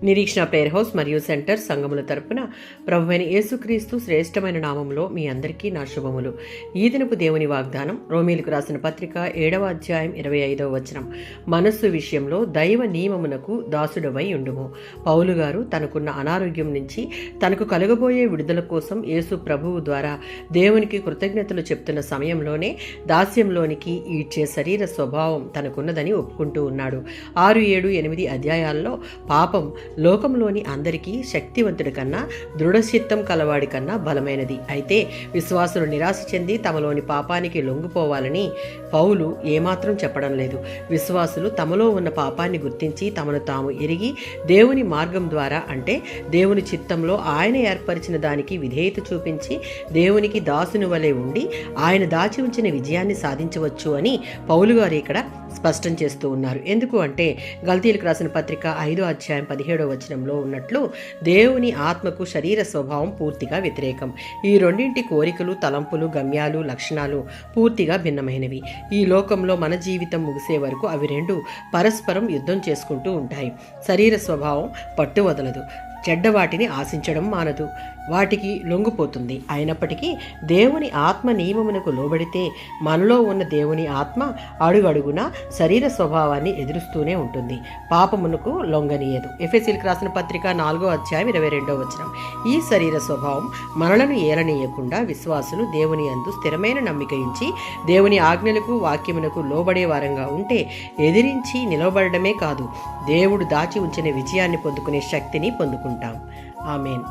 నిరీక్షణ prayer house మరియు centre సంఘముల తరపున ప్రభువైన యేసుక్రీస్తు శ్రేష్టమైన నామంలో మీ అందరికీ నా శుభములు. ఈ దినపు దేవుని వాగ్దానం రోమీలకు రాసిన పత్రిక 7వ అధ్యాయం 25వ వచనం. మనస్సు విషయంలో దైవ నియమమునకు దాసుడవై ఉండుము. పౌలు గారు తనకున్న అనారోగ్యం నుంచి తనకు కలగబోయే విడుదల కోసం యేసు ప్రభువు ద్వారా దేవునికి కృతజ్ఞతలు చెప్తున్న సమయంలోనే దాస్యంలోనికి ఈడ్చే శరీర స్వభావం తనకున్నదని ఒప్పుకుంటూ ఉన్నాడు. 6, 7, 8 అధ్యాయాల్లో పాపం లోకంలోని అందరికీ శక్తివంతుడి కన్నా దృఢచిత్తం కలవాడి కన్నా బలమైనది. అయితే విశ్వాసులు నిరాశ చెంది తమలోని పాపానికి లొంగిపోవాలని పౌలు ఏమాత్రం చెప్పడం లేదు. విశ్వాసులు తమలో ఉన్న పాపాన్ని గుర్తించి తమను తాము ఎరిగి దేవుని మార్గం ద్వారా, అంటే దేవుని చిత్తంలో ఆయన ఏర్పరిచిన దానికి విధేయత చూపించి దేవునికి దాసుని వలె ఉండి ఆయన దాచి ఉంచిన విజయాన్ని సాధించవచ్చు అని పౌలు గారు ఇక్కడ స్పష్టం చేస్తూ ఉన్నారు. ఎందుకు అంటే గల్తీలకు రాసిన పత్రిక 5వ అధ్యాయం 17వ వచనంలో ఉన్నట్లు దేవుని ఆత్మకు శరీర స్వభావం పూర్తిగా వ్యతిరేకం. ఈ రెండింటి కోరికలు, తలంపులు, గమ్యాలు, లక్షణాలు పూర్తిగా భిన్నమైనవి. ఈ లోకంలో మన జీవితం ముగిసే వరకు అవి రెండు పరస్పరం యుద్ధం చేసుకుంటూ ఉంటాయి. శరీర స్వభావం పట్టు వదలదు, చెడ్డ వాటిని ఆశించడం మానదు, వాటికి లొంగిపోతుంది. అయినప్పటికీ దేవుని ఆత్మ నియమమునకు లోబడితే మనలో ఉన్న దేవుని ఆత్మ అడుగడుగునా శరీర స్వభావాన్ని ఎదురుస్తూనే ఉంటుంది, పాపమునకు లొంగనీయదు. ఎఫెసీయులకు రాసిన పత్రిక 4వ అధ్యాయం 22వ వచనం. ఈ శరీర స్వభావం మనలను ఏలనీయకుండా విశ్వాసులు దేవుని యందు స్థిరమైన నమ్మిక ఉంచి దేవుని ఆజ్ఞలకు, వాక్యమునకు లోబడే వారంగా ఉంటే ఎదిరించి నిలబడమే కాదు, దేవుడు దాచి ఉంచిన విజయాన్ని పొందుకునే శక్తిని పొందుకుంటాం. ఆమేన్.